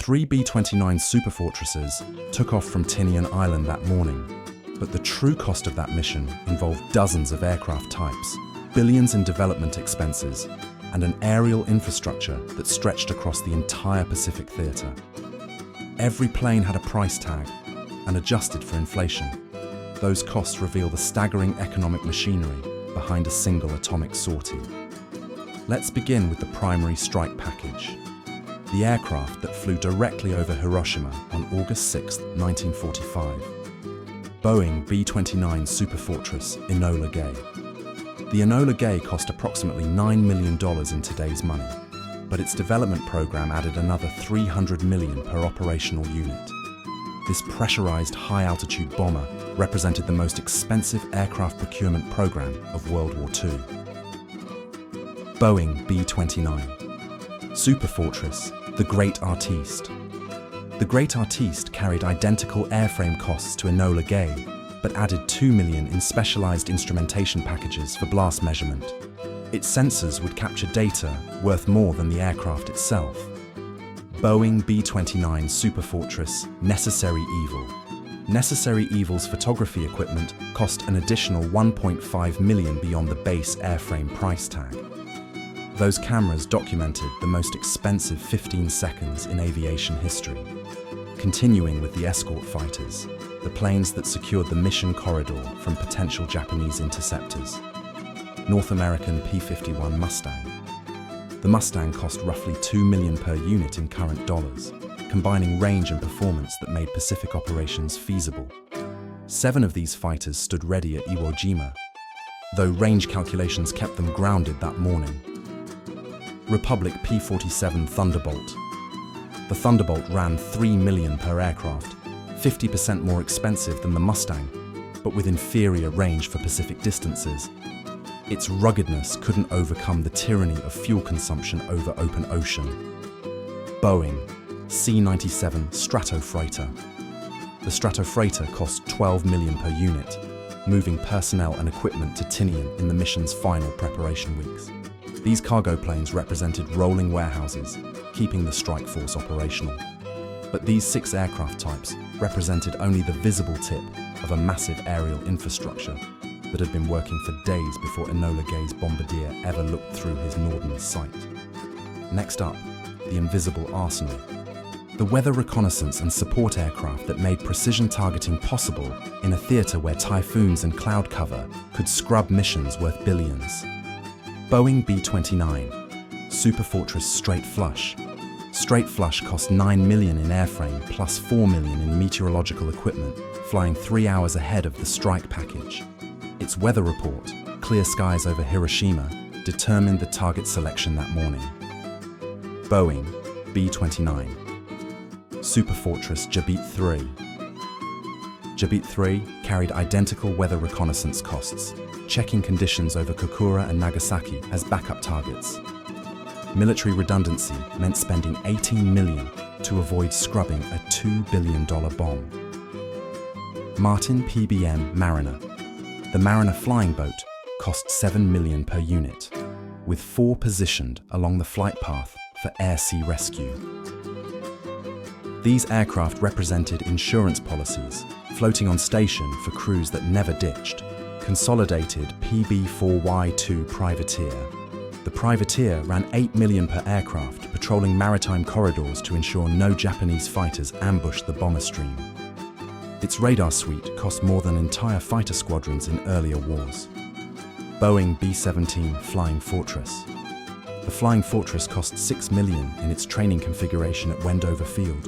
Three B-29 Superfortresses took off from Tinian Island that morning, but the true cost of that mission involved dozens of aircraft types, billions in development expenses, and an aerial infrastructure that stretched across the entire Pacific theater. Every plane had a price tag and adjusted for inflation. Those costs reveal the staggering economic machinery behind a single atomic sortie. Let's begin with the primary strike package, the aircraft that flew directly over Hiroshima on August 6, 1945. Boeing B-29 Superfortress Enola Gay. The Enola Gay cost approximately $9 million in today's money, but its development program added another $300 million per operational unit. This pressurized high-altitude bomber represented the most expensive aircraft procurement program of World War II. Boeing B-29 Superfortress, the Great Artiste. The Great Artiste carried identical airframe costs to Enola Gay, but added $2 million in specialized instrumentation packages for blast measurement. Its sensors would capture data worth more than the aircraft itself. Boeing B-29 Superfortress Necessary Evil. Necessary Evil's photography equipment cost an additional $1.5 million beyond the base airframe price tag. Those cameras documented the most expensive 15 seconds in aviation history. Continuing with the escort fighters, the planes that secured the mission corridor from potential Japanese interceptors. North American P-51 Mustang. The Mustang cost roughly $2 million per unit in current dollars, combining range and performance that made Pacific operations feasible. 7 of these fighters stood ready at Iwo Jima, though range calculations kept them grounded that morning. Republic P-47 Thunderbolt. The Thunderbolt ran $3 million per aircraft, 50% more expensive than the Mustang, but with inferior range for Pacific distances. Its ruggedness couldn't overcome the tyranny of fuel consumption over open ocean. Boeing C-97 Stratofreighter. The Stratofreighter cost $12 million per unit, moving personnel and equipment to Tinian in the mission's final preparation weeks. These cargo planes represented rolling warehouses, keeping the strike force operational. But these 6 aircraft types represented only the visible tip of a massive aerial infrastructure that had been working for days before Enola Gay's bombardier ever looked through his northern sight. Next up, the invisible arsenal. The weather reconnaissance and support aircraft that made precision targeting possible in a theater where typhoons and cloud cover could scrub missions worth billions. Boeing B-29 Superfortress Straight Flush. Straight Flush cost $9 million in airframe plus $4 million in meteorological equipment, flying 3 hours ahead of the strike package. Its weather report, clear skies over Hiroshima, determined the target selection that morning. Boeing B-29 Superfortress Jabit 3. Jabit 3 carried identical weather reconnaissance costs, checking conditions over Kokura and Nagasaki as backup targets. Military redundancy meant spending $18 million to avoid scrubbing a $2 billion bomb. Martin PBM Mariner. The Mariner flying boat cost $7 million per unit, with 4 positioned along the flight path for air-sea rescue. These aircraft represented insurance policies, floating on station for crews that never ditched. Consolidated PB-4Y2 Privateer. The Privateer ran $8 million per aircraft, patrolling maritime corridors to ensure no Japanese fighters ambushed the bomber stream. Its radar suite cost more than entire fighter squadrons in earlier wars. Boeing B-17 Flying Fortress. The Flying Fortress cost $6 million in its training configuration at Wendover Field,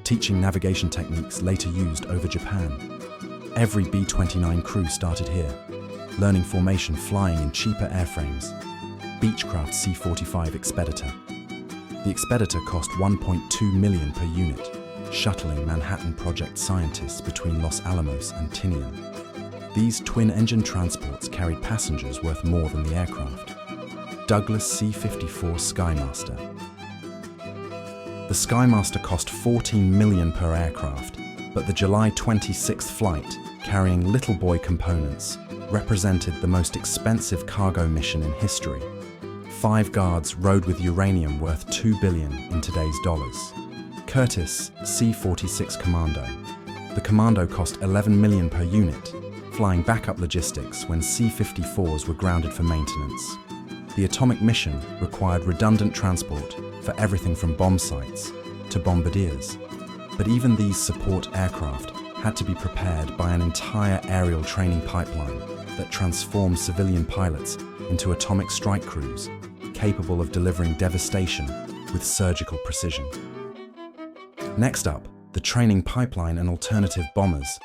teaching navigation techniques later used over Japan. Every B-29 crew started here, learning formation flying in cheaper airframes. Beechcraft C-45 Expeditor. The Expeditor cost $1.2 million per unit, shuttling Manhattan Project scientists between Los Alamos and Tinian. These twin-engine transports carried passengers worth more than the aircraft. Douglas C-54 Skymaster. The Skymaster cost $14 million per aircraft, but the July 26th flight, carrying Little Boy components, represented the most expensive cargo mission in history. 5 guards rode with uranium worth $2 billion in today's dollars. Curtiss C-46 Commando. The Commando cost $11 million per unit, flying backup logistics when C-54s were grounded for maintenance. The atomic mission required redundant transport for everything from bomb sites to bombardiers. But even these support aircraft had to be prepared by an entire aerial training pipeline that transformed civilian pilots into atomic strike crews capable of delivering devastation with surgical precision. Next up, the training pipeline and alternative bombers,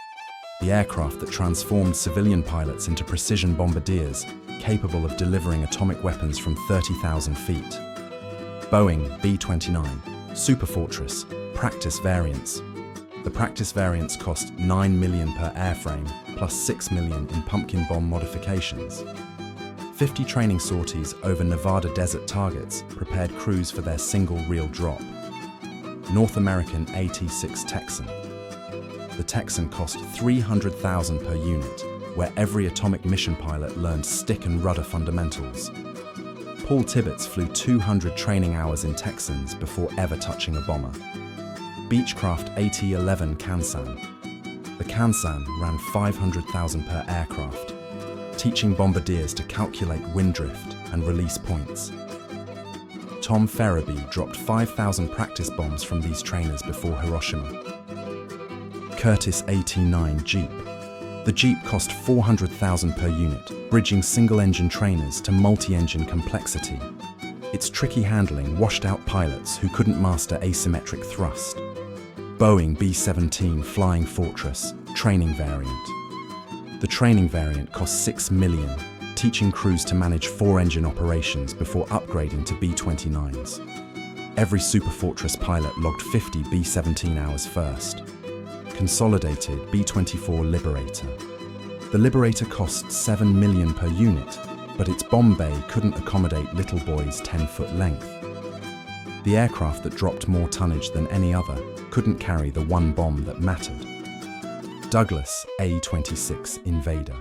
the aircraft that transformed civilian pilots into precision bombardiers capable of delivering atomic weapons from 30,000 feet. Boeing B-29 Superfortress practice variants. The practice variants cost $9 million per airframe plus $6 million in pumpkin bomb modifications. 50 training sorties over Nevada desert targets prepared crews for their single reel drop. North American AT-6 Texan. The Texan cost $300,000 per unit, where every atomic mission pilot learned stick and rudder fundamentals. Paul Tibbets flew 200 training hours in Texans before ever touching a bomber. Beechcraft AT-11 Kansan. The Kansan ran $500,000 per aircraft, teaching bombardiers to calculate wind drift and release points. Tom Ferriby dropped 5,000 practice bombs from these trainers before Hiroshima. Curtiss AT-9 Jeep. The Jeep cost $400,000 per unit, bridging single-engine trainers to multi-engine complexity. Its tricky handling washed out pilots who couldn't master asymmetric thrust. Boeing B-17 Flying Fortress training variant. The training variant cost $6 million, teaching crews to manage 4-engine operations before upgrading to B-29s. Every Superfortress pilot logged 50 B-17 hours first. Consolidated B-24 Liberator. The Liberator cost $7 million per unit, but its bomb bay couldn't accommodate Little Boy's 10-foot length. The aircraft that dropped more tonnage than any other couldn't carry the one bomb that mattered. Douglas A-26 Invader.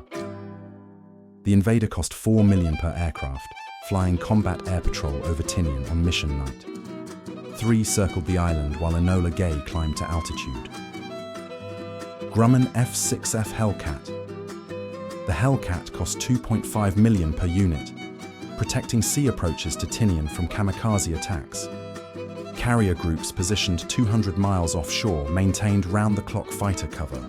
The Invader cost $4 million per aircraft, flying combat air patrol over Tinian on mission night. 3 circled the island while Enola Gay climbed to altitude. Grumman F-6F Hellcat. The Hellcat cost $2.5 million per unit, protecting sea approaches to Tinian from kamikaze attacks. Carrier groups positioned 200 miles offshore maintained round-the-clock fighter cover.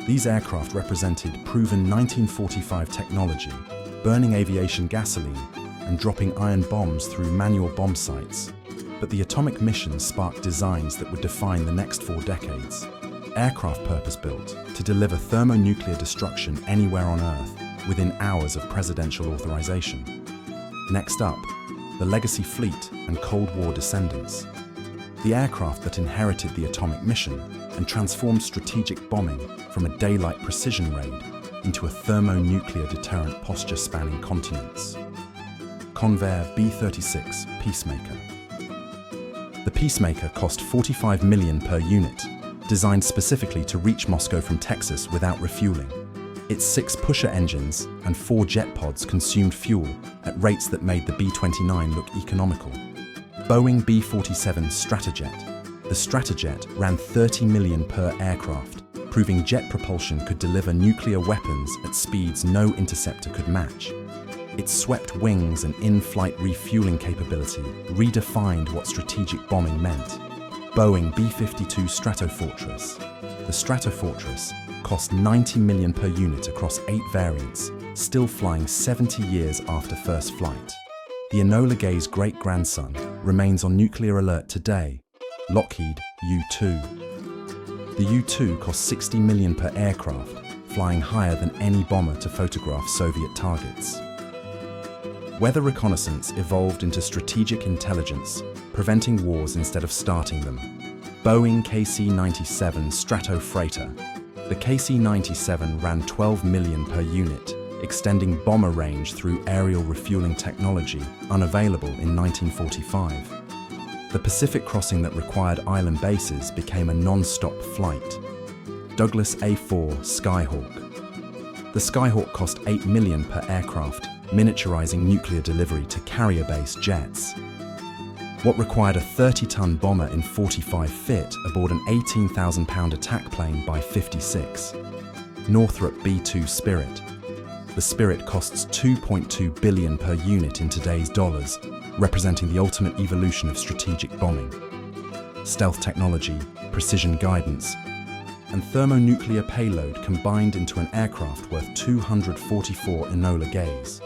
These aircraft represented proven 1945 technology, burning aviation gasoline and dropping iron bombs through manual bomb sites. But the atomic mission sparked designs that would define the next 4 decades. Aircraft purpose-built to deliver thermonuclear destruction anywhere on Earth within hours of presidential authorization. Next up, the Legacy Fleet and Cold War descendants. The aircraft that inherited the atomic mission and transformed strategic bombing from a daylight precision raid into a thermonuclear deterrent posture spanning continents. Convair B-36 Peacemaker. The Peacemaker cost $45 million per unit, designed specifically to reach Moscow from Texas without refueling. Its 6 pusher engines and 4 jet pods consumed fuel at rates that made the B-29 look economical. Boeing B-47 Stratojet. The Stratojet ran $30 million per aircraft, proving jet propulsion could deliver nuclear weapons at speeds no interceptor could match. Its swept wings and in-flight refueling capability redefined what strategic bombing meant. Boeing B-52 Stratofortress. The Stratofortress cost $90 million per unit across 8 variants, still flying 70 years after first flight. The Enola Gay's great-grandson remains on nuclear alert today, Lockheed U-2. The U-2 cost $60 million per aircraft, flying higher than any bomber to photograph Soviet targets. Weather reconnaissance evolved into strategic intelligence, preventing wars instead of starting them. Boeing KC-97 Strato Freighter. The KC-97 ran $12 million per unit, extending bomber range through aerial refueling technology unavailable in 1945. The Pacific crossing that required island bases became a non-stop flight. Douglas A-4 Skyhawk. The Skyhawk cost $8 million per aircraft, miniaturizing nuclear delivery to carrier-based jets. What required a 30-ton bomber in 45 fit aboard an 18,000-pound attack plane by 56. Northrop B-2 Spirit. The Spirit costs $2.2 billion per unit in today's dollars, representing the ultimate evolution of strategic bombing. Stealth technology, precision guidance, and thermonuclear payload combined into an aircraft worth 244 Enola Gays.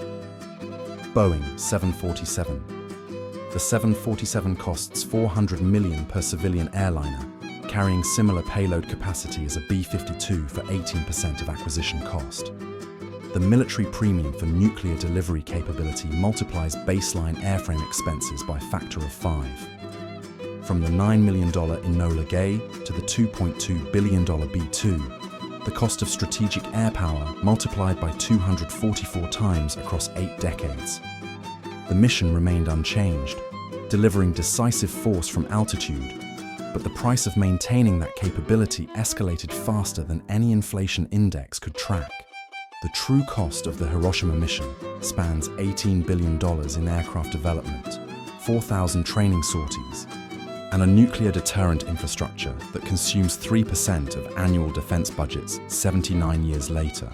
Boeing 747. The 747 costs $400 million per civilian airliner, carrying similar payload capacity as a B-52 for 18% of acquisition cost. The military premium for nuclear delivery capability multiplies baseline airframe expenses by a factor of 5. From the $9 million Enola Gay to the $2.2 billion B-2, the cost of strategic air power multiplied by 244 times across 8 decades. The mission remained unchanged, delivering decisive force from altitude, but the price of maintaining that capability escalated faster than any inflation index could track. The true cost of the Hiroshima mission spans $18 billion in aircraft development, 4,000 training sorties, and a nuclear deterrent infrastructure that consumes 3% of annual defense budgets 79 years later.